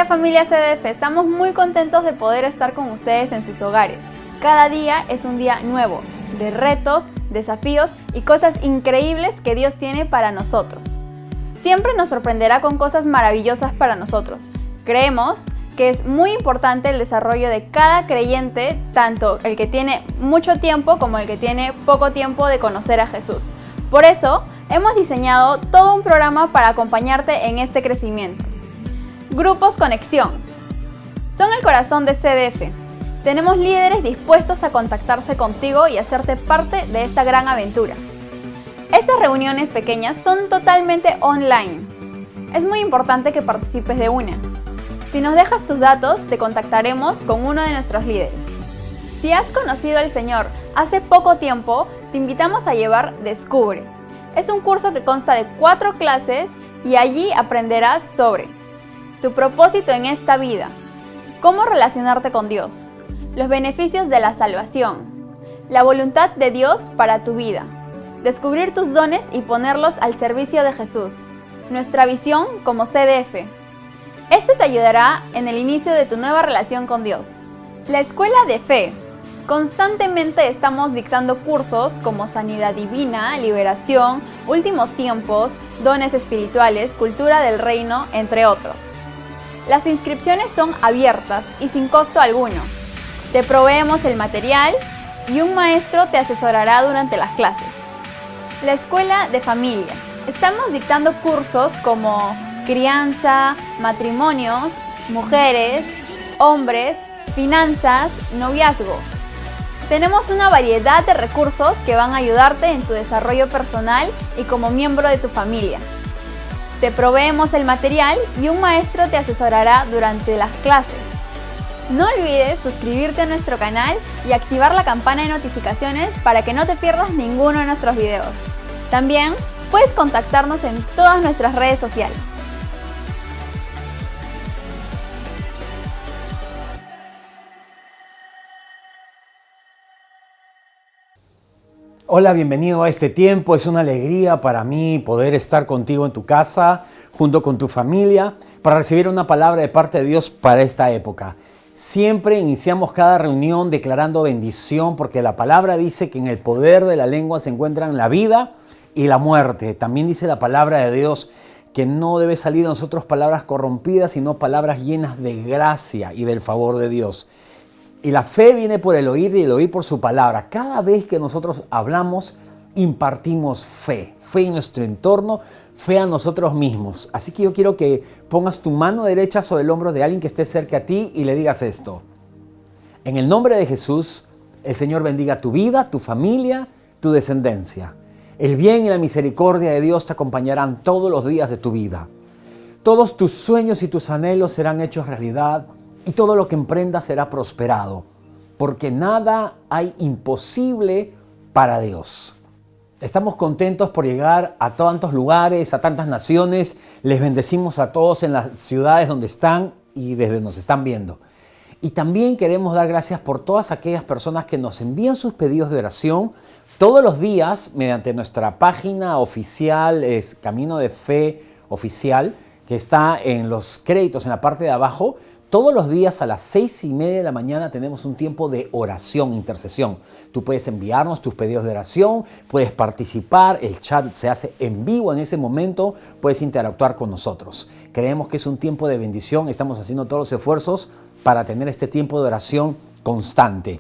Hola familia CDF, estamos muy contentos de poder estar con ustedes en sus hogares. Cada día es un día nuevo, de retos, desafíos y cosas increíbles que Dios tiene para nosotros. Siempre nos sorprenderá con cosas maravillosas para nosotros. Creemos que es muy importante el desarrollo de cada creyente, tanto el que tiene mucho tiempo como el que tiene poco tiempo de conocer a Jesús. Por eso, hemos diseñado todo un programa para acompañarte en este crecimiento. Grupos Conexión. Son el corazón de CDF. Tenemos líderes dispuestos a contactarse contigo y hacerte parte de esta gran aventura. Estas reuniones pequeñas son totalmente online. Es muy importante que participes de una. Si nos dejas tus datos, te contactaremos con uno de nuestros líderes. Si has conocido al Señor hace poco tiempo, te invitamos a llevar Descubre. Es un curso que consta de 4 clases y allí aprenderás sobre tu propósito en esta vida, cómo relacionarte con Dios, los beneficios de la salvación, la voluntad de Dios para tu vida, descubrir tus dones y ponerlos al servicio de Jesús, nuestra visión como CDF. Esto te ayudará en el inicio de tu nueva relación con Dios. La Escuela de Fe. Constantemente estamos dictando cursos como Sanidad Divina, Liberación, Últimos Tiempos, Dones Espirituales, Cultura del Reino, entre otros. Las inscripciones son abiertas y sin costo alguno. Te proveemos el material y un maestro te asesorará durante las clases. La Escuela de Familia. Estamos dictando cursos como crianza, matrimonios, mujeres, hombres, finanzas, noviazgo. Tenemos una variedad de recursos que van a ayudarte en tu desarrollo personal y como miembro de tu familia. Te proveemos el material y un maestro te asesorará durante las clases. No olvides suscribirte a nuestro canal y activar la campana de notificaciones para que no te pierdas ninguno de nuestros videos. También puedes contactarnos en todas nuestras redes sociales. Hola, bienvenido a este tiempo. Es una alegría para mí poder estar contigo en tu casa, junto con tu familia, para recibir una palabra de parte de Dios para esta época. Siempre iniciamos cada reunión declarando bendición, porque la palabra dice que en el poder de la lengua se encuentran la vida y la muerte. También dice la palabra de Dios que no debe salir de nosotros palabras corrompidas, sino palabras llenas de gracia y del favor de Dios. Y la fe viene por el oír y el oír por su palabra. Cada vez que nosotros hablamos, impartimos fe. Fe en nuestro entorno, fe a nosotros mismos. Así que yo quiero que pongas tu mano derecha sobre el hombro de alguien que esté cerca a ti y le digas esto. En el nombre de Jesús, el Señor bendiga tu vida, tu familia, tu descendencia. El bien y la misericordia de Dios te acompañarán todos los días de tu vida. Todos tus sueños y tus anhelos serán hechos realidad. Y todo lo que emprendas será prosperado, porque nada hay imposible para Dios. Estamos contentos por llegar a tantos lugares, a tantas naciones. Les bendecimos a todos en las ciudades donde están y desde donde nos están viendo. Y también queremos dar gracias por todas aquellas personas que nos envían sus pedidos de oración todos los días mediante nuestra página oficial, es Camino de Fe Oficial, que está en los créditos en la parte de abajo. Todos los días a las 6:30 de la mañana tenemos un tiempo de oración, intercesión. Tú puedes enviarnos tus pedidos de oración, puedes participar, el chat se hace en vivo en ese momento, puedes interactuar con nosotros. Creemos que es un tiempo de bendición, estamos haciendo todos los esfuerzos para tener este tiempo de oración constante.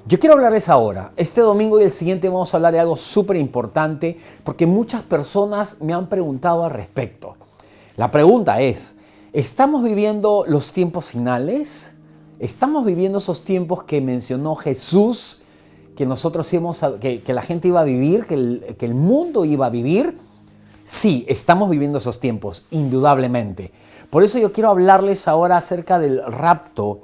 Yo quiero hablarles ahora, este domingo y el siguiente vamos a hablar de algo súper importante porque muchas personas me han preguntado al respecto. La pregunta es, ¿estamos viviendo los tiempos finales? ¿Estamos viviendo esos tiempos que mencionó Jesús, que nosotros que la gente iba a vivir, que el mundo iba a vivir? Sí, estamos viviendo esos tiempos, indudablemente. Por eso yo quiero hablarles ahora acerca del rapto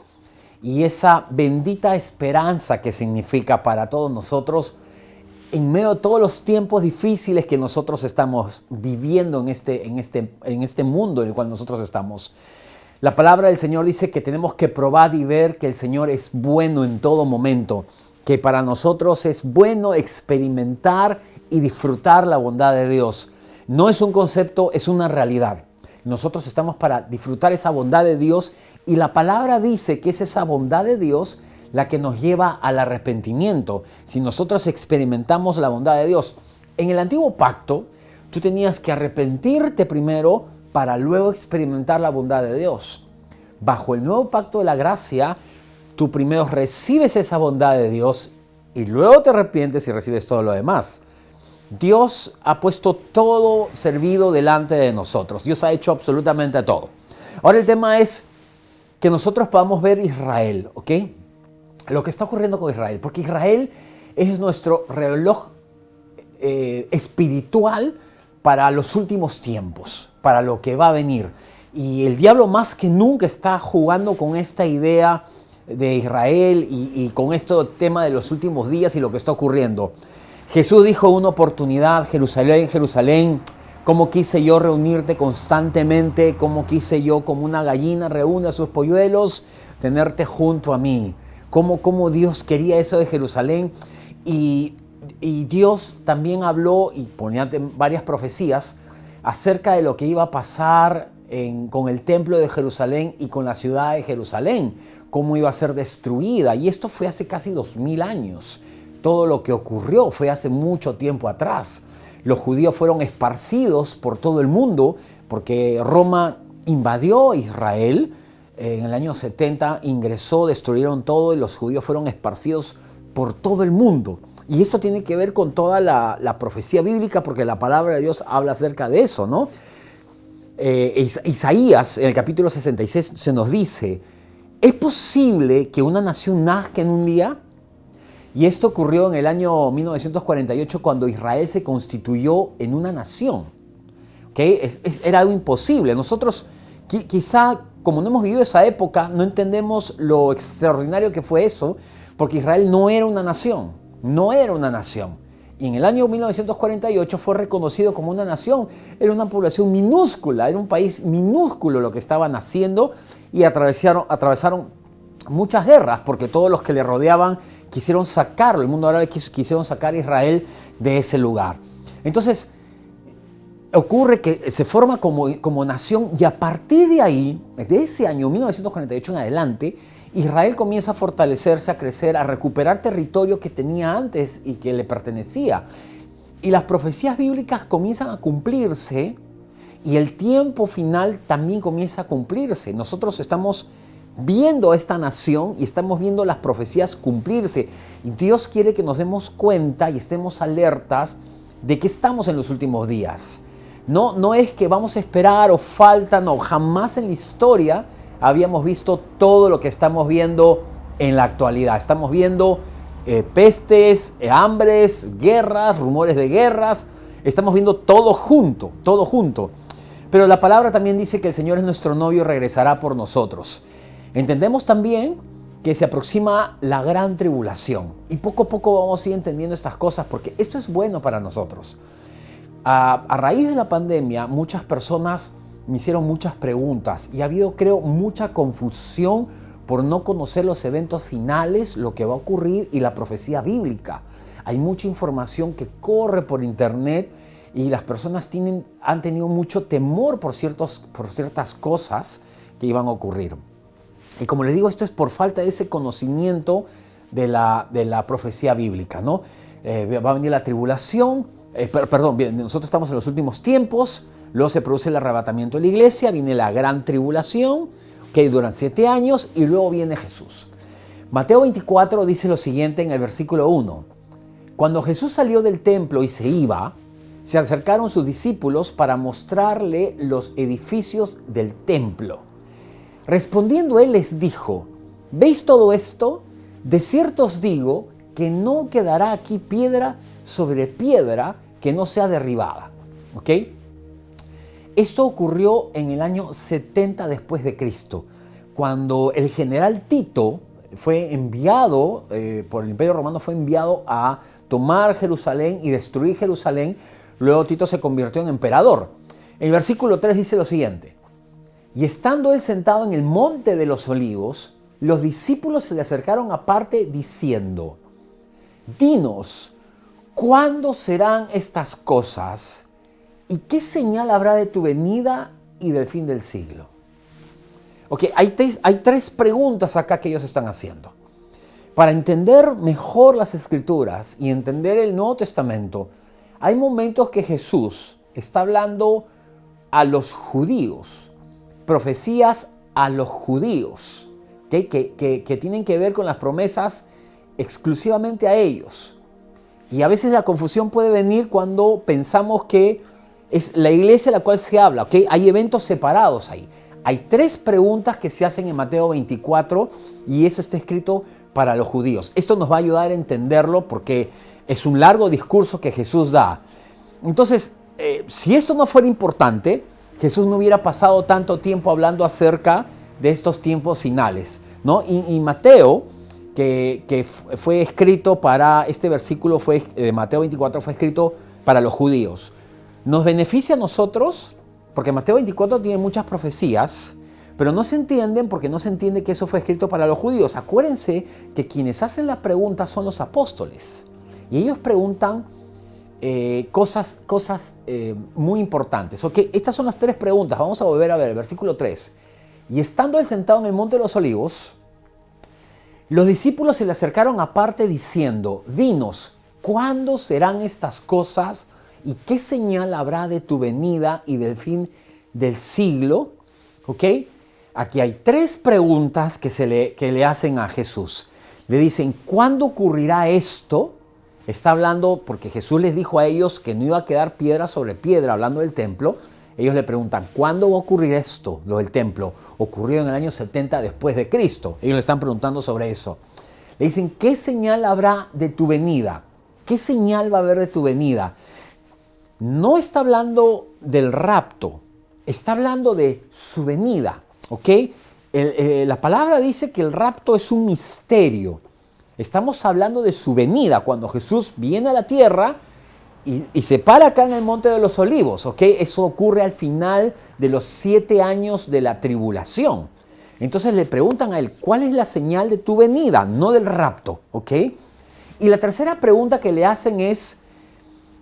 y esa bendita esperanza que significa para todos nosotros en medio de todos los tiempos difíciles que nosotros estamos viviendo en este mundo en el cual nosotros estamos. La palabra del Señor dice que tenemos que probar y ver que el Señor es bueno en todo momento, que para nosotros es bueno experimentar y disfrutar la bondad de Dios. No es un concepto, es una realidad. Nosotros estamos para disfrutar esa bondad de Dios y la palabra dice que es esa bondad de Dios la que nos lleva al arrepentimiento. Si nosotros experimentamos la bondad de Dios. En el antiguo pacto, tú tenías que arrepentirte primero para luego experimentar la bondad de Dios. Bajo el nuevo pacto de la gracia, tú primero recibes esa bondad de Dios y luego te arrepientes y recibes todo lo demás. Dios ha puesto todo servido delante de nosotros. Dios ha hecho absolutamente todo. Ahora el tema es que nosotros podamos ver Israel, ¿ok? Lo que está ocurriendo con Israel, porque Israel es nuestro reloj espiritual para los últimos tiempos, para lo que va a venir. Y el diablo más que nunca está jugando con esta idea de Israel y con este tema de los últimos días y lo que está ocurriendo. Jesús dijo una oportunidad: Jerusalén, Jerusalén, cómo quise yo reunirte constantemente, cómo quise yo como una gallina reúne a sus polluelos, tenerte junto a mí. Cómo Dios quería eso de Jerusalén. Y Dios también habló y ponía varias profecías acerca de lo que iba a pasar con el templo de Jerusalén y con la ciudad de Jerusalén, cómo iba a ser destruida. Y esto fue hace casi 2000 años. Todo lo que ocurrió fue hace mucho tiempo atrás. Los judíos fueron esparcidos por todo el mundo porque Roma invadió Israel. En el año 70 ingresó, destruyeron todo y los judíos fueron esparcidos por todo el mundo. Y esto tiene que ver con toda la profecía bíblica porque la palabra de Dios habla acerca de eso, ¿no? Isaías, en el capítulo 66, se nos dice: ¿es posible que una nación nazca en un día? Y esto ocurrió en el año 1948 cuando Israel se constituyó en una nación. ¿Okay? Era algo imposible. Nosotros quizá, como no hemos vivido esa época, no entendemos lo extraordinario que fue eso, porque Israel no era una nación, no era una nación. Y en el año 1948 fue reconocido como una nación. Era una población minúscula, era un país minúsculo lo que estaban haciendo y atravesaron muchas guerras porque todos los que le rodeaban quisieron sacarlo, el mundo árabe quisieron sacar a Israel de ese lugar. Entonces, ocurre que se forma como nación y a partir de ahí, de ese año 1948 en adelante, Israel comienza a fortalecerse, a crecer, a recuperar territorio que tenía antes y que le pertenecía. Y las profecías bíblicas comienzan a cumplirse y el tiempo final también comienza a cumplirse. Nosotros estamos viendo esta nación y estamos viendo las profecías cumplirse. Y Dios quiere que nos demos cuenta y estemos alertas de que estamos en los últimos días. No es que vamos a esperar o falta, no, jamás en la historia habíamos visto todo lo que estamos viendo en la actualidad. Estamos viendo pestes, hambres, guerras, rumores de guerras. Estamos viendo todo junto, todo junto. Pero la palabra también dice que el Señor es nuestro novio y regresará por nosotros. Entendemos también que se aproxima la gran tribulación. Y poco a poco vamos a ir entendiendo estas cosas porque esto es bueno para nosotros. A raíz de la pandemia, muchas personas me hicieron muchas preguntas y ha habido, creo, mucha confusión por no conocer los eventos finales, lo que va a ocurrir y la profecía bíblica. Hay mucha información que corre por internet y las personas han tenido mucho temor por ciertas cosas que iban a ocurrir. Y como les digo, esto es por falta de ese conocimiento de la profecía bíblica, ¿no? Va a venir la tribulación, nosotros estamos en los últimos tiempos. Luego se produce el arrebatamiento de la iglesia, viene la gran tribulación, que duran 7 años, y luego viene Jesús. Mateo 24 dice lo siguiente en el versículo 1. Cuando Jesús salió del templo y se iba, se acercaron sus discípulos para mostrarle los edificios del templo. Respondiendo él les dijo: ¿veis todo esto? De cierto os digo que no quedará aquí piedra sobre piedra que no sea derribada. ¿Ok? Esto ocurrió en el año 70 después de Cristo, cuando el general Tito fue enviado, por el Imperio Romano fue enviado a tomar Jerusalén y destruir Jerusalén. Luego Tito se convirtió en emperador. El versículo 3 dice lo siguiente: y estando él sentado en el monte de los olivos, los discípulos se le acercaron aparte diciendo: dinos, ¿cuándo serán estas cosas? ¿Y qué señal habrá de tu venida y del fin del siglo. Ok, hay tres preguntas acá que ellos están haciendo. Para entender mejor las Escrituras y entender el Nuevo Testamento, hay momentos que Jesús está hablando a los judíos, profecías a los judíos, ¿okay? que tienen que ver con las promesas exclusivamente a ellos. Y a veces la confusión puede venir cuando pensamos que es la iglesia a la cual se habla, ¿okay? Hay eventos separados ahí. Hay tres preguntas que se hacen en Mateo 24 y eso está escrito para los judíos. Esto nos va a ayudar a entenderlo porque es un largo discurso que Jesús da. Entonces, si esto no fuera importante, Jesús no hubiera pasado tanto tiempo hablando acerca de estos tiempos finales, ¿no? Y Mateo, que fue escrito para, este versículo de Mateo 24 fue escrito para los judíos. Nos beneficia a nosotros porque Mateo 24 tiene muchas profecías, pero no se entienden porque no se entiende que eso fue escrito para los judíos. Acuérdense que quienes hacen la pregunta son los apóstoles. Y ellos preguntan cosas muy importantes. Okay, estas son las tres preguntas. Vamos a volver a ver el versículo 3. Y estando él sentado en el monte de los olivos, los discípulos se le acercaron aparte diciendo, dinos, ¿cuándo serán estas cosas? ¿Y qué señal habrá de tu venida y del fin del siglo? ¿Ok? Aquí hay tres preguntas que le hacen a Jesús. Le dicen, ¿cuándo ocurrirá esto? Está hablando porque Jesús les dijo a ellos que no iba a quedar piedra sobre piedra, hablando del templo. Ellos le preguntan, ¿cuándo va a ocurrir esto, lo del templo? Ocurrió en el año 70 después de Cristo. Ellos le están preguntando sobre eso. Le dicen, ¿qué señal habrá de tu venida? ¿Qué señal va a haber de tu venida? No está hablando del rapto, está hablando de su venida, ¿ok? La palabra dice que el rapto es un misterio. Estamos hablando de su venida, cuando Jesús viene a la tierra y se para acá en el Monte de los Olivos, ¿ok? Eso ocurre al final de los 7 años de la tribulación. Entonces le preguntan a él, ¿cuál es la señal de tu venida? No del rapto, ¿ok? Y la tercera pregunta que le hacen es,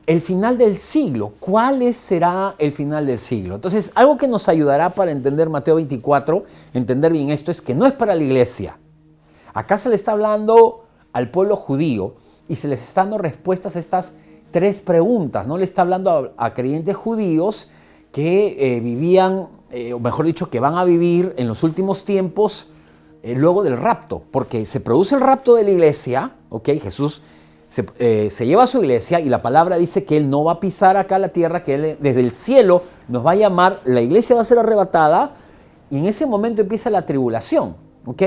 el final del siglo, ¿cuál será el final del siglo? Entonces, algo que nos ayudará para entender Mateo 24, entender bien esto, es que no es para la iglesia. Acá se le está hablando al pueblo judío y se les está dando respuestas a estas tres preguntas. No le está hablando a creyentes judíos que vivían, o mejor dicho, que van a vivir en los últimos tiempos luego del rapto, porque se produce el rapto de la iglesia, ¿ok? Jesús se lleva a su iglesia y la palabra dice que Él no va a pisar acá la tierra, que Él desde el cielo nos va a llamar, la iglesia va a ser arrebatada y en ese momento empieza la tribulación, ¿ok?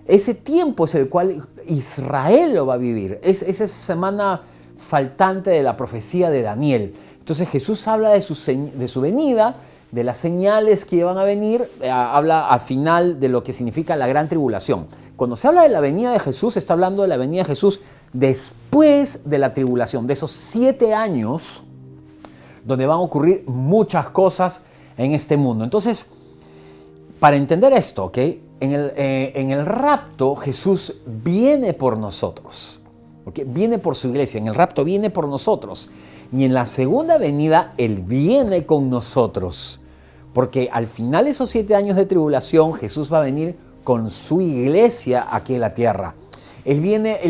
Ese tiempo es el cual Israel lo va a vivir, es esa semana faltante de la profecía de Daniel. Entonces Jesús habla de su venida, de las señales que van a venir, habla al final de lo que significa la gran tribulación. Cuando se habla de la venida de Jesús, se está hablando de la venida de Jesús después de la tribulación, de esos 7 años donde van a ocurrir muchas cosas en este mundo. Entonces, para entender esto, ¿ok? En el rapto Jesús viene por nosotros, ¿ok? Viene por su iglesia, en el rapto viene por nosotros. Y en la segunda venida Él viene con nosotros, porque al final de esos 7 años de tribulación Jesús va a venir con su iglesia aquí en la tierra. Él viene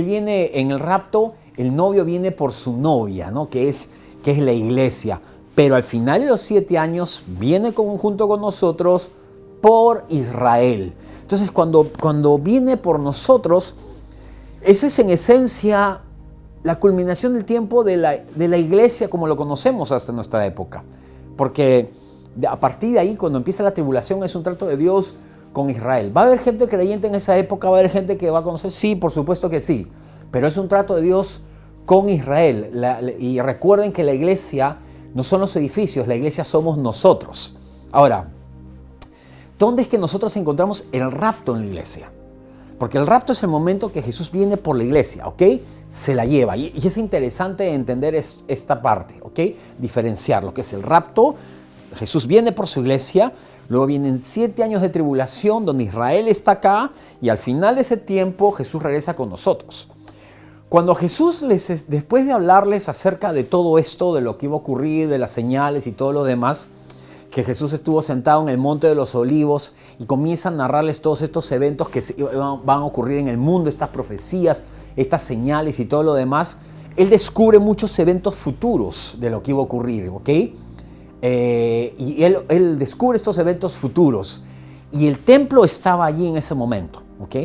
en el rapto, el novio viene por su novia, ¿no? que es la iglesia. Pero al final de los 7 años viene junto con nosotros por Israel. Entonces cuando viene por nosotros, esa es en esencia la culminación del tiempo de la iglesia como lo conocemos hasta nuestra época. Porque a partir de ahí, cuando empieza la tribulación, es un trato de Dios con Israel. ¿Va a haber gente creyente en esa época? ¿Va a haber gente que va a conocer? Sí, por supuesto que sí. Pero es un trato de Dios con Israel. Y recuerden que la iglesia no son los edificios, la iglesia somos nosotros. Ahora, ¿dónde es que nosotros encontramos el rapto en la iglesia? Porque el rapto es el momento que Jesús viene por la iglesia, ¿ok? Se la lleva. Y es interesante entender esta parte, ¿ok? Diferenciar lo que es el rapto. Jesús viene por su iglesia. Luego vienen 7 años de tribulación donde Israel está acá y al final de ese tiempo Jesús regresa con nosotros. Cuando Jesús después de hablarles acerca de todo esto, de lo que iba a ocurrir, de las señales y todo lo demás, que Jesús estuvo sentado en el Monte de los Olivos y comienza a narrarles todos estos eventos que van a ocurrir en el mundo, estas profecías, estas señales y todo lo demás, él descubre muchos eventos futuros de lo que iba a ocurrir, ¿ok? Y él descubre estos eventos futuros y el templo estaba allí en ese momento, ¿ok?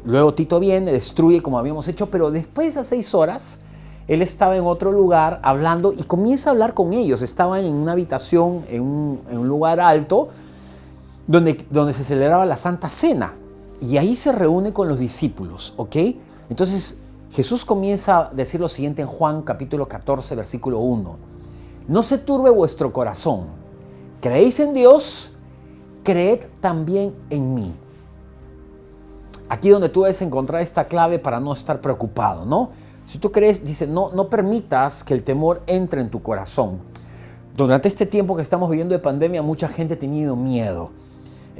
Luego Tito viene, destruye como habíamos hecho, pero después de 6 horas, él estaba en otro lugar hablando y comienza a hablar con ellos. Estaban en una habitación, en un lugar alto, donde se celebraba la Santa Cena. Y ahí se reúne con los discípulos, ¿ok? Entonces Jesús comienza a decir lo siguiente en Juan capítulo 14, versículo 1. No se turbe vuestro corazón. ¿Creéis en Dios? Creed también en mí. Aquí donde tú debes encontrar esta clave para no estar preocupado, ¿no? Si tú crees, dice, no permitas que el temor entre en tu corazón. Durante este tiempo que estamos viviendo de pandemia, mucha gente ha tenido miedo.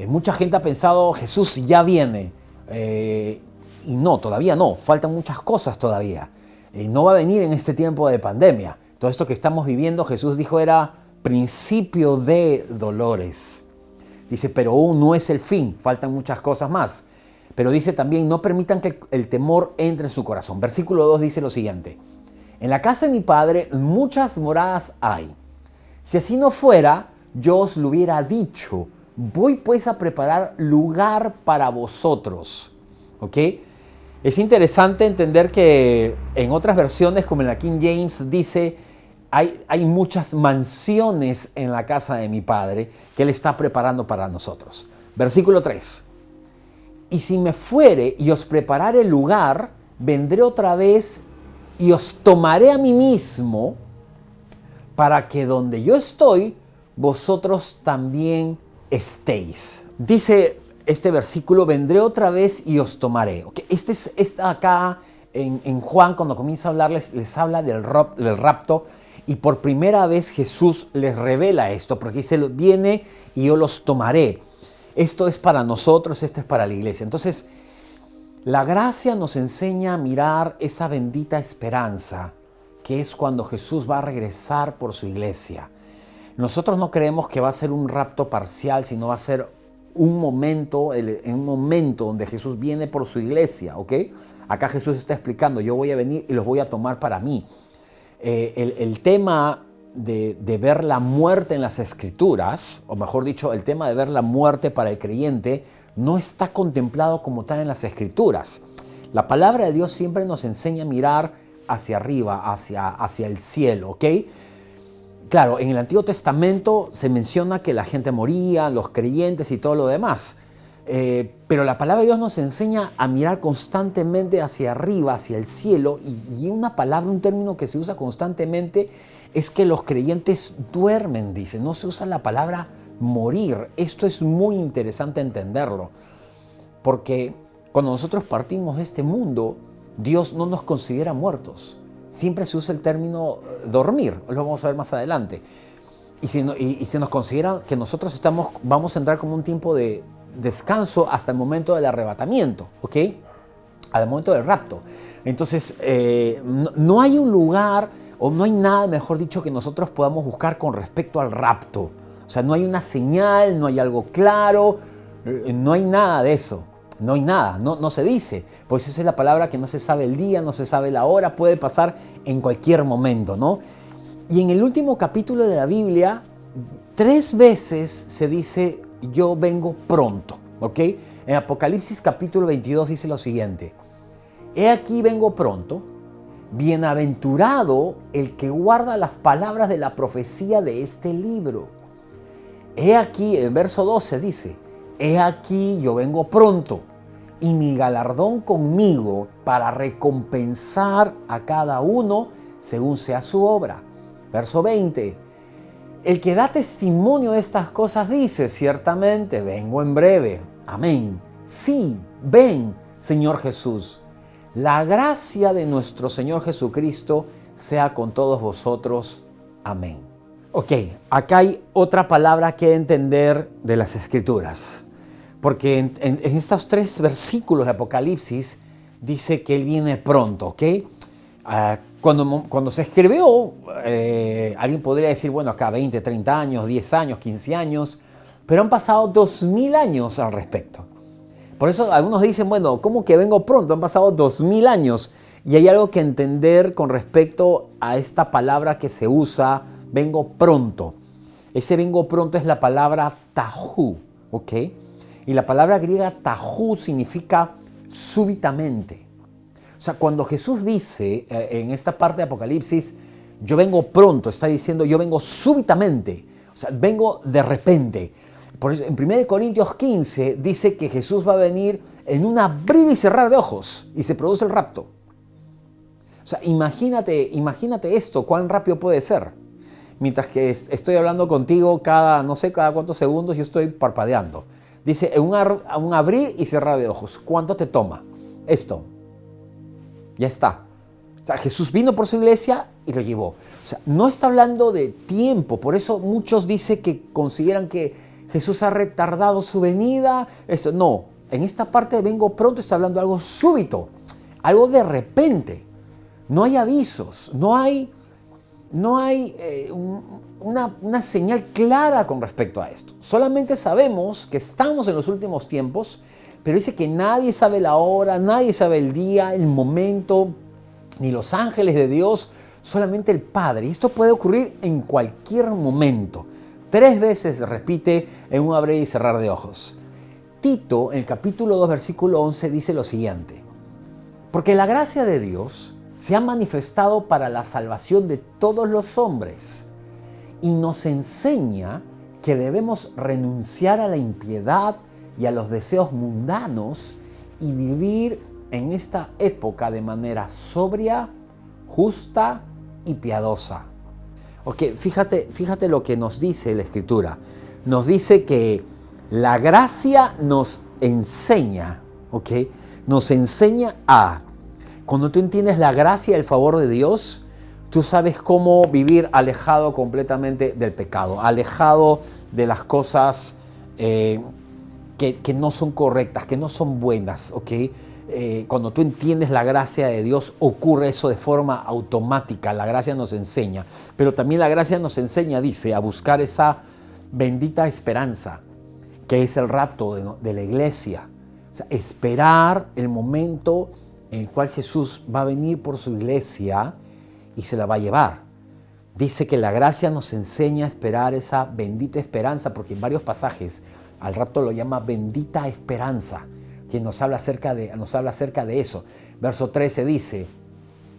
Mucha gente ha pensado, Jesús ya viene. Y no, todavía no. Faltan muchas cosas todavía. No va a venir en este tiempo de pandemia. Todo esto que estamos viviendo, Jesús dijo, era principio de dolores. Dice, pero aún no es el fin. Faltan muchas cosas más. Pero dice también, no permitan que el temor entre en su corazón. Versículo 2 dice lo siguiente. En la casa de mi Padre muchas moradas hay. Si así no fuera, yo os lo hubiera dicho. Voy pues a preparar lugar para vosotros. ¿Ok? Es interesante entender que en otras versiones, como en la King James, dice, hay muchas mansiones en la casa de mi Padre que Él está preparando para nosotros. Versículo 3. Y si me fuere y os preparare el lugar, vendré otra vez y os tomaré a mí mismo, para que donde yo estoy, vosotros también estéis. Dice este versículo, vendré otra vez y os tomaré. Okay. Está acá en Juan, cuando comienza a hablarles, les habla del rapto, y por primera vez Jesús les revela esto, porque dice, viene y yo los tomaré. Esto es para nosotros, esto es para la iglesia. Entonces, la gracia nos enseña a mirar esa bendita esperanza, que es cuando Jesús va a regresar por su iglesia. Nosotros no creemos que va a ser un rapto parcial, sino va a ser un momento donde Jesús viene por su iglesia, ¿ok? Acá Jesús está explicando, yo voy a venir y los voy a tomar para mí. El tema de ver la muerte en las Escrituras, o mejor dicho, el tema de ver la muerte para el creyente, no está contemplado como tal en las Escrituras. La palabra de Dios siempre nos enseña a mirar hacia arriba, hacia el cielo, ¿ok? Claro, en el Antiguo Testamento se menciona que la gente moría, los creyentes y todo lo demás. Pero la palabra de Dios nos enseña a mirar constantemente hacia arriba, hacia el cielo. Y una palabra, un término que se usa constantemente es que los creyentes duermen, dice. No se usa la palabra morir. Esto es muy interesante entenderlo. Porque cuando nosotros partimos de este mundo, Dios no nos considera muertos. Siempre se usa el término dormir. Lo vamos a ver más adelante. Y se nos considera que nosotros vamos a entrar como un tiempo de descanso hasta el momento del arrebatamiento, ¿ok? Al momento del rapto. Entonces, no hay un lugar, o no hay nada, mejor dicho, que nosotros podamos buscar con respecto al rapto. O sea, no hay una señal, no hay algo claro, no hay nada de eso. No hay nada, no se dice. Pues esa es la palabra que no se sabe el día, no se sabe la hora, puede pasar en cualquier momento, ¿no? Y en el último capítulo de la Biblia, 3 veces se dice, yo vengo pronto, ¿ok? En Apocalipsis capítulo 22 dice lo siguiente, he aquí vengo pronto, bienaventurado el que guarda las palabras de la profecía de este libro. He aquí, el verso 12 dice, he aquí yo vengo pronto y mi galardón conmigo para recompensar a cada uno según sea su obra. Verso 20, el que da testimonio de estas cosas dice, ciertamente vengo en breve. Amén. Sí, ven, Señor Jesús. La gracia de nuestro Señor Jesucristo sea con todos vosotros. Amén. Ok, acá hay otra palabra que entender de las Escrituras. Porque en estos 3 versículos de Apocalipsis dice que Él viene pronto, ¿ok? Cuando se escribió, alguien podría decir, bueno, acá 20, 30 años, 10 años, 15 años, pero han pasado 2000 años al respecto. Por eso algunos dicen, bueno, ¿cómo que vengo pronto? Han pasado 2000 años. Y hay algo que entender con respecto a esta palabra que se usa, vengo pronto. Ese vengo pronto es la palabra tajú, ¿ok? Y la palabra griega tajú significa súbitamente. O sea, cuando Jesús dice en esta parte de Apocalipsis, yo vengo pronto, está diciendo yo vengo súbitamente, o sea, vengo de repente. Por eso en 1 Corintios 15 dice que Jesús va a venir en un abrir y cerrar de ojos y se produce el rapto. O sea, imagínate esto, cuán rápido puede ser. Mientras que estoy hablando contigo cada cuántos segundos yo estoy parpadeando. Dice, en un abrir y cerrar de ojos. ¿Cuánto te toma esto? Ya está. O sea, Jesús vino por su iglesia y lo llevó. O sea, no está hablando de tiempo. Por eso muchos dicen que consideran que Jesús ha retardado su venida. Eso, no, en esta parte de vengo pronto está hablando de algo súbito, algo de repente. No hay avisos, no hay una señal clara con respecto a esto. Solamente sabemos que estamos en los últimos tiempos, pero dice que nadie sabe la hora, nadie sabe el día, el momento, ni los ángeles de Dios, solamente el Padre. Y esto puede ocurrir en cualquier momento. 3 veces repite en un abrir y cerrar de ojos. Tito, en el capítulo 2, versículo 11, dice lo siguiente. Porque la gracia de Dios se ha manifestado para la salvación de todos los hombres y nos enseña que debemos renunciar a la impiedad y a los deseos mundanos y vivir en esta época de manera sobria, justa y piadosa. Ok, fíjate lo que nos dice la Escritura. Nos dice que la gracia nos enseña, ¿ok? Nos enseña a... Cuando tú entiendes la gracia y el favor de Dios, tú sabes cómo vivir alejado completamente del pecado, alejado de las cosas que no son correctas, que no son buenas, ¿ok? Cuando tú entiendes la gracia de Dios, ocurre eso de forma automática. La gracia nos enseña, pero también la gracia nos enseña, dice, a buscar esa bendita esperanza, que es el rapto de la iglesia. O sea, esperar el momento en el cual Jesús va a venir por su iglesia y se la va a llevar. Dice que la gracia nos enseña a esperar esa bendita esperanza, porque en varios pasajes al rapto lo llama bendita esperanza, que nos habla acerca de eso. Verso 13 dice,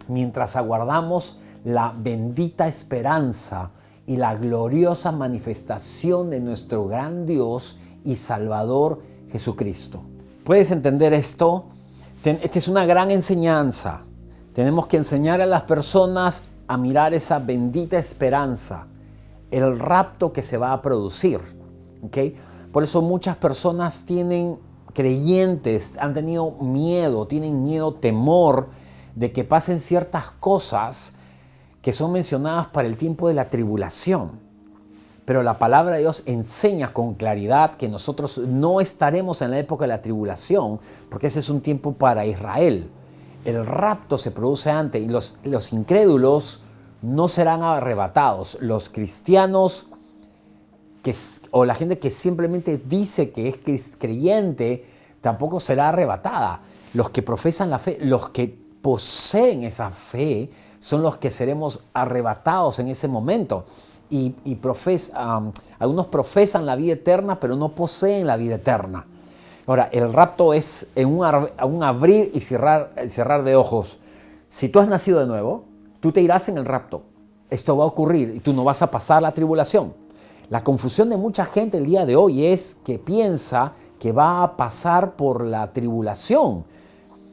mientras aguardamos la bendita esperanza y la gloriosa manifestación de nuestro gran Dios y Salvador Jesucristo. ¿Puedes entender esto? Esta es una gran enseñanza. Tenemos que enseñar a las personas a mirar esa bendita esperanza, el rapto que se va a producir. ¿Okay? Por eso muchas personas creyentes, han tenido miedo, tienen miedo, temor de que pasen ciertas cosas que son mencionadas para el tiempo de la tribulación. Pero la palabra de Dios enseña con claridad que nosotros no estaremos en la época de la tribulación, porque ese es un tiempo para Israel. El rapto se produce antes y los incrédulos no serán arrebatados. Los cristianos o la gente que simplemente dice que es creyente tampoco será arrebatada. Los que profesan la fe, los que poseen esa fe, son los que seremos arrebatados en ese momento. Algunos profesan la vida eterna, pero no poseen la vida eterna. Ahora, el rapto es en un abrir y cerrar de ojos. Si tú has nacido de nuevo, tú te irás en el rapto. Esto va a ocurrir y tú no vas a pasar la tribulación. La confusión de mucha gente el día de hoy es que piensa que va a pasar por la tribulación,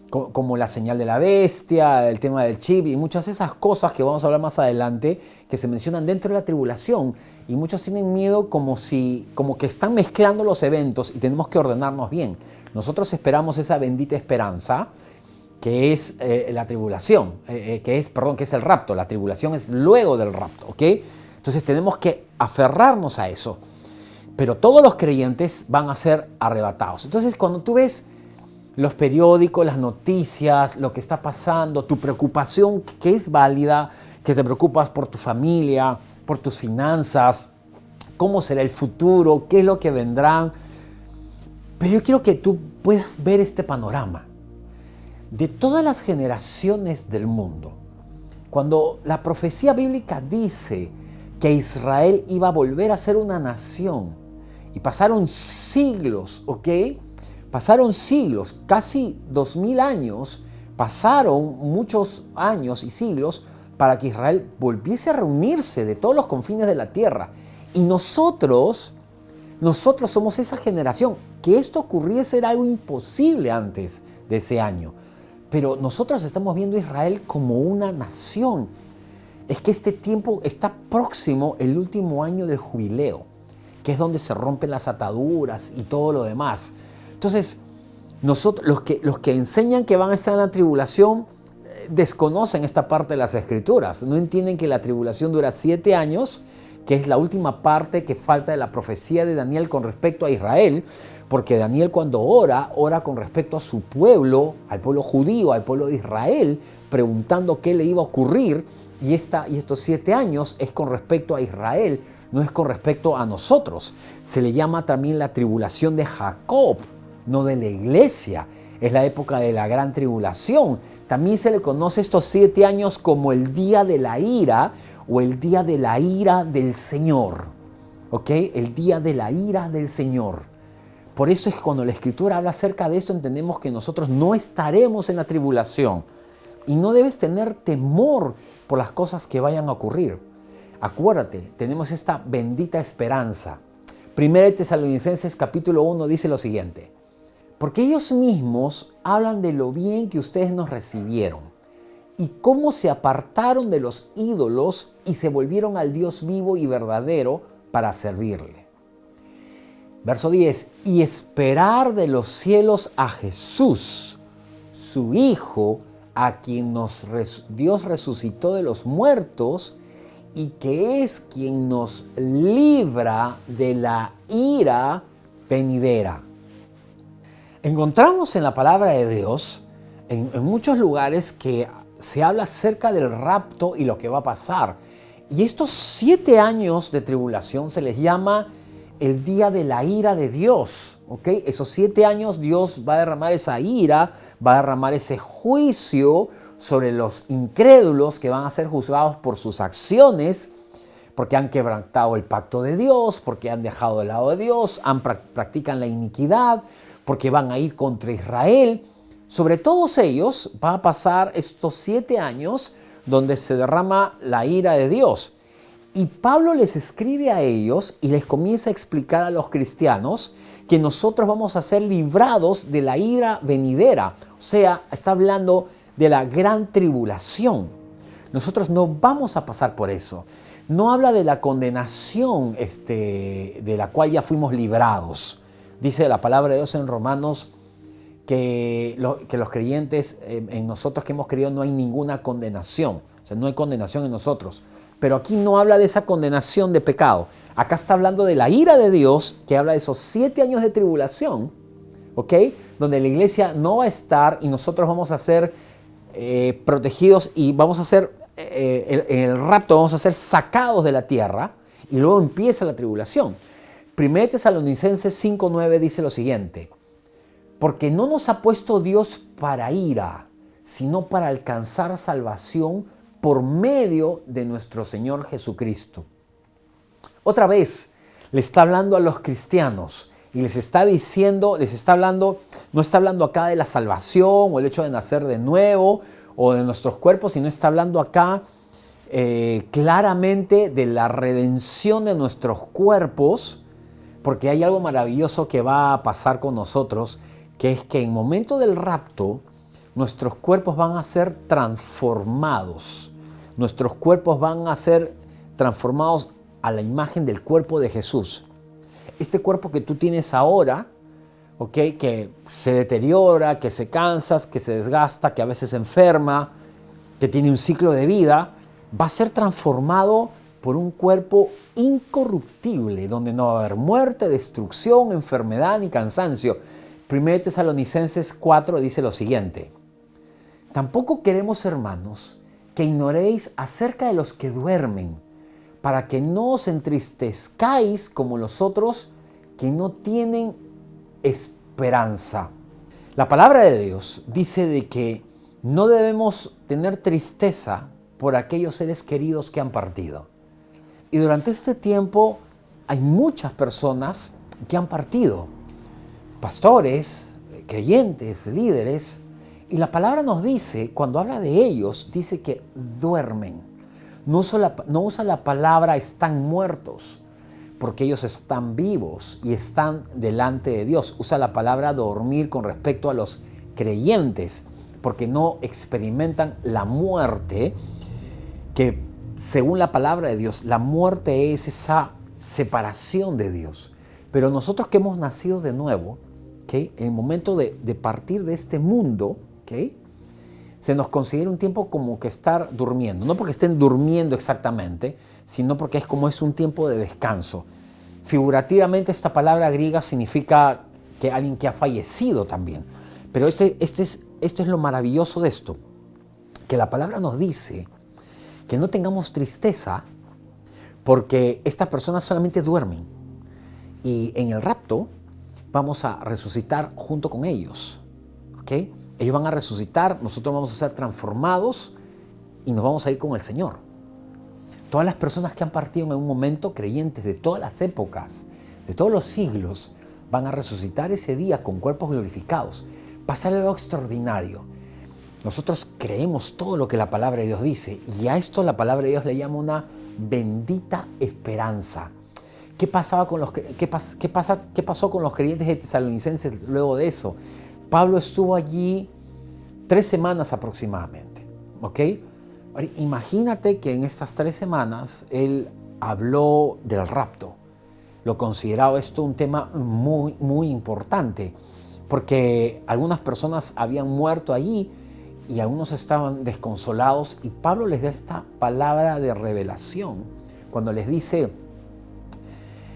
como la señal de la bestia, el tema del chip y muchas de esas cosas que vamos a hablar más adelante, que se mencionan dentro de la tribulación, y muchos tienen miedo como que están mezclando los eventos y tenemos que ordenarnos bien. Nosotros esperamos esa bendita esperanza que es la tribulación, que es el rapto. La tribulación es luego del rapto, ¿ok? Entonces tenemos que aferrarnos a eso. Pero todos los creyentes van a ser arrebatados. Entonces cuando tú ves los periódicos, las noticias, lo que está pasando, tu preocupación que es válida, que te preocupas por tu familia, por tus finanzas, cómo será el futuro, qué es lo que vendrán. Pero yo quiero que tú puedas ver este panorama. De todas las generaciones del mundo, cuando la profecía bíblica dice que Israel iba a volver a ser una nación, y pasaron siglos, ¿ok? Pasaron siglos, casi 2000 años, pasaron muchos años y siglos para que Israel volviese a reunirse de todos los confines de la tierra. Y nosotros somos esa generación. Que esto ocurriese era algo imposible antes de ese año. Pero nosotros estamos viendo a Israel como una nación. Es que este tiempo está próximo, el último año del jubileo, que es donde se rompen las ataduras y todo lo demás. Entonces, nosotros, los que enseñan que van a estar en la tribulación, desconocen esta parte de las Escrituras. No entienden que la tribulación dura 7 años, que es la última parte que falta de la profecía de Daniel con respecto a Israel, porque Daniel cuando ora con respecto a su pueblo, al pueblo judío, al pueblo de Israel, preguntando qué le iba a ocurrir, y estos 7 años es con respecto a Israel, no es con respecto a nosotros. Se le llama también la tribulación de Jacob, no de la iglesia. Es la época de la gran tribulación. También se le conoce estos 7 años como el día de la ira o el día de la ira del Señor. ¿Ok? El día de la ira del Señor. Por eso es que cuando la Escritura habla acerca de esto, entendemos que nosotros no estaremos en la tribulación. Y no debes tener temor por las cosas que vayan a ocurrir. Acuérdate, tenemos esta bendita esperanza. 1 Tesalonicenses capítulo 1 dice lo siguiente: porque ellos mismos hablan de lo bien que ustedes nos recibieron y cómo se apartaron de los ídolos y se volvieron al Dios vivo y verdadero para servirle. Verso 10, y esperar de los cielos a Jesús, su Hijo, a quien Dios resucitó de los muertos y que es quien nos libra de la ira venidera. Encontramos en la palabra de Dios, en muchos lugares, que se habla acerca del rapto y lo que va a pasar. Y estos 7 años de tribulación se les llama el día de la ira de Dios. ¿Ok? Esos 7 años Dios va a derramar esa ira, va a derramar ese juicio sobre los incrédulos que van a ser juzgados por sus acciones, porque han quebrantado el pacto de Dios, porque han dejado de lado de Dios, practican la iniquidad, porque van a ir contra Israel. Sobre todos ellos va a pasar estos 7 años donde se derrama la ira de Dios. Y Pablo les escribe a ellos y les comienza a explicar a los cristianos que nosotros vamos a ser librados de la ira venidera. O sea, está hablando de la gran tribulación. Nosotros no vamos a pasar por eso. No habla de la condenación de la cual ya fuimos librados. Dice la palabra de Dios en Romanos que los creyentes, en nosotros que hemos creído, no hay ninguna condenación. O sea, no hay condenación en nosotros. Pero aquí no habla de esa condenación de pecado. Acá está hablando de la ira de Dios, que habla de esos 7 años de tribulación, ¿ok? Donde la iglesia no va a estar y nosotros vamos a ser protegidos y vamos a ser, en el rapto vamos a ser sacados de la tierra y luego empieza la tribulación. 1 Tesalonicenses 5:9 dice lo siguiente: porque no nos ha puesto Dios para ira, sino para alcanzar salvación por medio de nuestro Señor Jesucristo. Otra vez le está hablando a los cristianos y les está diciendo, no está hablando acá de la salvación o el hecho de nacer de nuevo o de nuestros cuerpos, sino está hablando acá claramente de la redención de nuestros cuerpos, porque hay algo maravilloso que va a pasar con nosotros, que es que en el momento del rapto nuestros cuerpos van a ser transformados. Nuestros cuerpos van a ser transformados a la imagen del cuerpo de Jesús. Este cuerpo que tú tienes ahora, ¿okay? Que se deteriora, que se cansa, que se desgasta, que a veces se enferma, que tiene un ciclo de vida, va a ser transformado por un cuerpo incorruptible, donde no va a haber muerte, destrucción, enfermedad ni cansancio. 1 Tesalonicenses 4 dice lo siguiente: tampoco queremos, hermanos, que ignoréis acerca de los que duermen, para que no os entristezcáis como los otros que no tienen esperanza. La palabra de Dios dice de que no debemos tener tristeza por aquellos seres queridos que han partido. Y durante este tiempo hay muchas personas que han partido. Pastores, creyentes, líderes. Y la palabra nos dice, cuando habla de ellos, dice que duermen. No usa la palabra están muertos, porque ellos están vivos y están delante de Dios. Usa la palabra dormir con respecto a los creyentes, porque no experimentan la muerte, que según la palabra de Dios, la muerte es esa separación de Dios. Pero nosotros que hemos nacido de nuevo, ¿okay?, en el momento de partir de este mundo, ¿okay?, se nos considera un tiempo como que estar durmiendo. No porque estén durmiendo exactamente, sino porque es un tiempo de descanso. Figurativamente esta palabra griega significa que alguien que ha fallecido también. Pero esto es lo maravilloso de esto, que la palabra nos dice que no tengamos tristeza porque estas personas solamente duermen. Y en el rapto vamos a resucitar junto con ellos. ¿Okay? Ellos van a resucitar, nosotros vamos a ser transformados y nos vamos a ir con el Señor. Todas las personas que han partido en un momento, creyentes de todas las épocas, de todos los siglos, van a resucitar ese día con cuerpos glorificados. Pasa algo extraordinario. Nosotros creemos todo lo que la palabra de Dios dice, y a esto la palabra de Dios le llama una bendita esperanza. ¿Qué pasó con los creyentes de Tesalonicenses luego de eso? Pablo estuvo allí 3 semanas aproximadamente. ¿Ok? Imagínate que en estas 3 semanas él habló del rapto. Lo consideraba esto un tema muy, muy importante, porque algunas personas habían muerto allí y algunos estaban desconsolados, y Pablo les da esta palabra de revelación cuando les dice: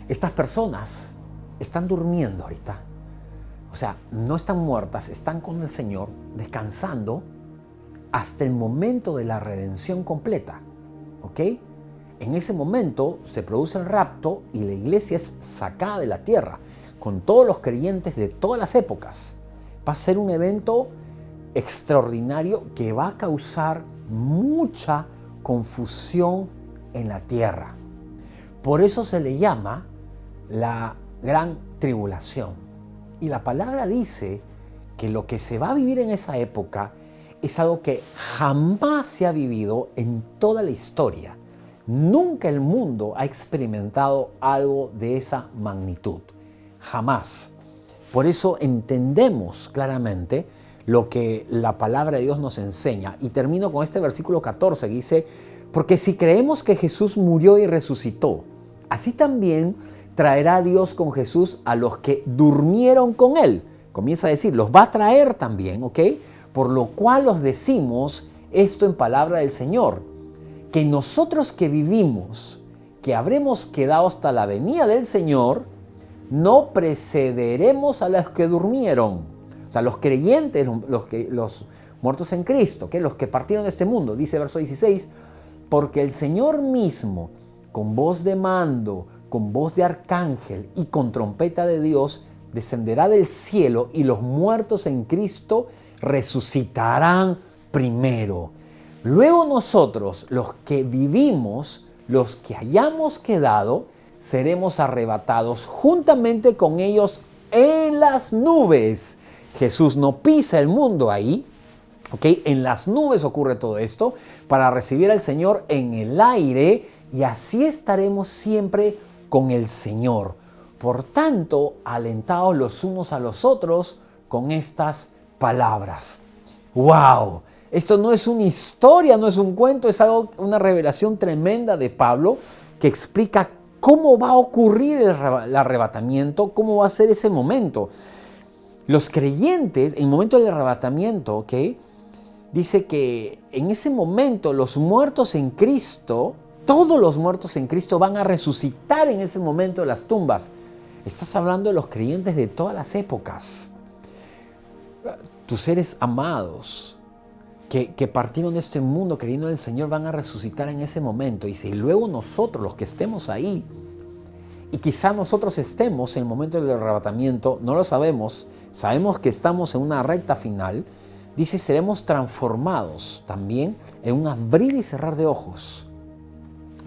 estas personas están durmiendo ahorita. O sea, no están muertas, están con el Señor, descansando hasta el momento de la redención completa. ¿Ok? En ese momento se produce el rapto y la iglesia es sacada de la tierra con todos los creyentes de todas las épocas. Va a ser un evento extraordinario que va a causar mucha confusión en la tierra. Por eso se le llama la gran tribulación. Y la palabra dice que lo que se va a vivir en esa época es algo que jamás se ha vivido en toda la historia. Nunca el mundo ha experimentado algo de esa magnitud. Jamás. Por eso entendemos claramente lo que la palabra de Dios nos enseña. Y termino con este versículo 14 que dice: porque si creemos que Jesús murió y resucitó, así también traerá Dios con Jesús a los que durmieron con Él. Comienza a decir, los va a traer también, ¿ok? Por lo cual os decimos esto en palabra del Señor, que nosotros que vivimos, que habremos quedado hasta la venida del Señor, no precederemos a los que durmieron. O sea, los creyentes, los muertos en Cristo, los que partieron de este mundo. Dice verso 16, porque el Señor mismo, con voz de mando, con voz de arcángel y con trompeta de Dios, descenderá del cielo, y los muertos en Cristo resucitarán primero. Luego nosotros, los que vivimos, los que hayamos quedado, seremos arrebatados juntamente con ellos en las nubes. Jesús no pisa el mundo ahí, ¿ok? En las nubes ocurre todo esto para recibir al Señor en el aire, y así estaremos siempre con el Señor. Por tanto, alentaos los unos a los otros con estas palabras. ¡Wow! Esto no es una historia, no es un cuento, es una revelación tremenda de Pablo que explica cómo va a ocurrir el arrebatamiento, cómo va a ser ese momento. Los creyentes, en el momento del arrebatamiento, ¿ok?, dice que en ese momento los muertos en Cristo, todos los muertos en Cristo van a resucitar en ese momento de las tumbas. Estás hablando de los creyentes de todas las épocas. tus seres amados que partieron de este mundo creyendo en el Señor van a resucitar en ese momento. Y si luego nosotros, los que estemos ahí, y quizá nosotros estemos en el momento del arrebatamiento, no lo sabemos, sabemos que estamos en una recta final, dice, seremos transformados también en un abrir y cerrar de ojos.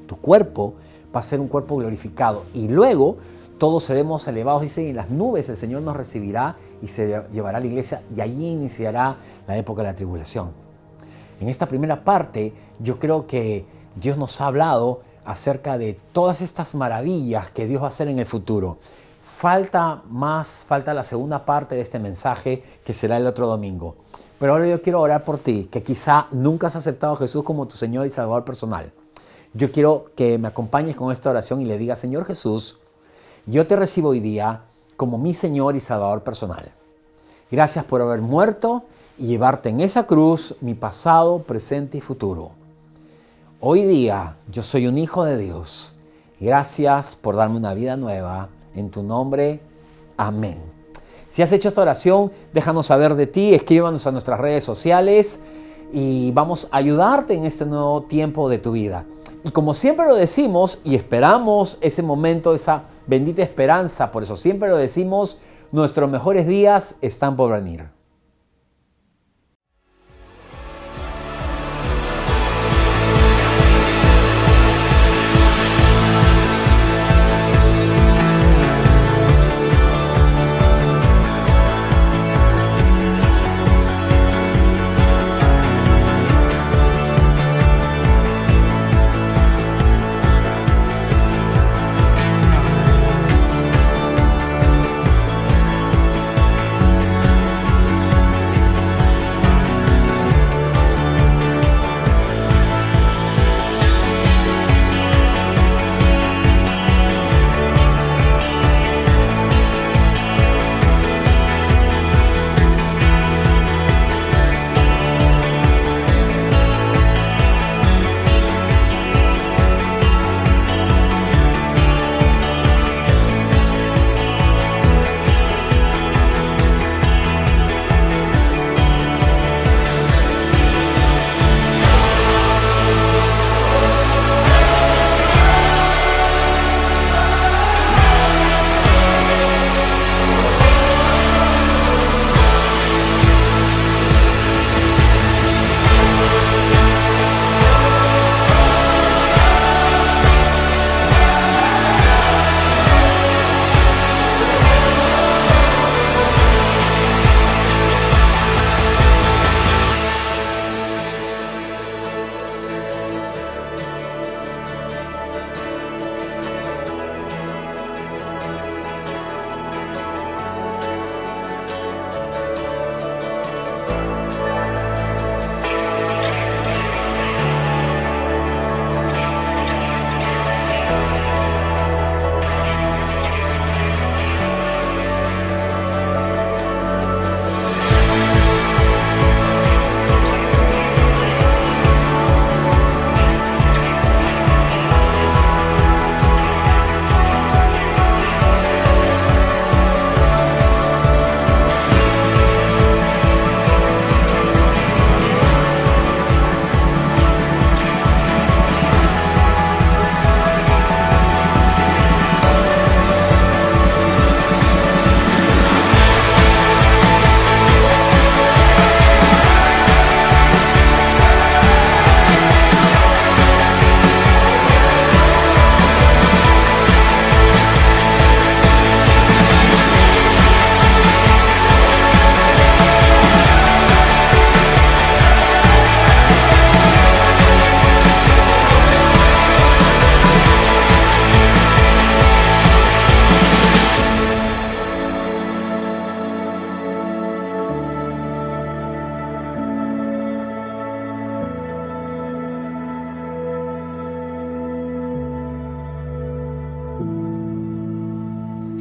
Tu cuerpo va a ser un cuerpo glorificado y luego todos seremos elevados, dice, en las nubes el Señor nos recibirá y se llevará a la iglesia y allí iniciará la época de la tribulación. En esta primera parte yo creo que Dios nos ha hablado acerca de todas estas maravillas que Dios va a hacer en el futuro. Falta la segunda parte de este mensaje que será el otro domingo. Pero ahora yo quiero orar por ti, que quizá nunca has aceptado a Jesús como tu Señor y Salvador personal. Yo quiero que me acompañes con esta oración y le digas, Señor Jesús, yo te recibo hoy día como mi Señor y Salvador personal. Gracias por haber muerto y llevarte en esa cruz mi pasado, presente y futuro. Hoy día yo soy un hijo de Dios. Gracias por darme una vida nueva. En tu nombre, amén. Si has hecho esta oración, déjanos saber de ti, escríbanos a nuestras redes sociales y vamos a ayudarte en este nuevo tiempo de tu vida. Y como siempre lo decimos y esperamos ese momento, esa bendita esperanza, por eso siempre lo decimos, nuestros mejores días están por venir.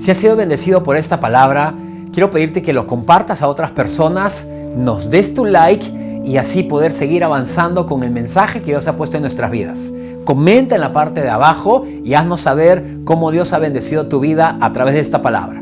Si has sido bendecido por esta palabra, quiero pedirte que lo compartas a otras personas, nos des tu like y así poder seguir avanzando con el mensaje que Dios ha puesto en nuestras vidas. Comenta en la parte de abajo y haznos saber cómo Dios ha bendecido tu vida a través de esta palabra.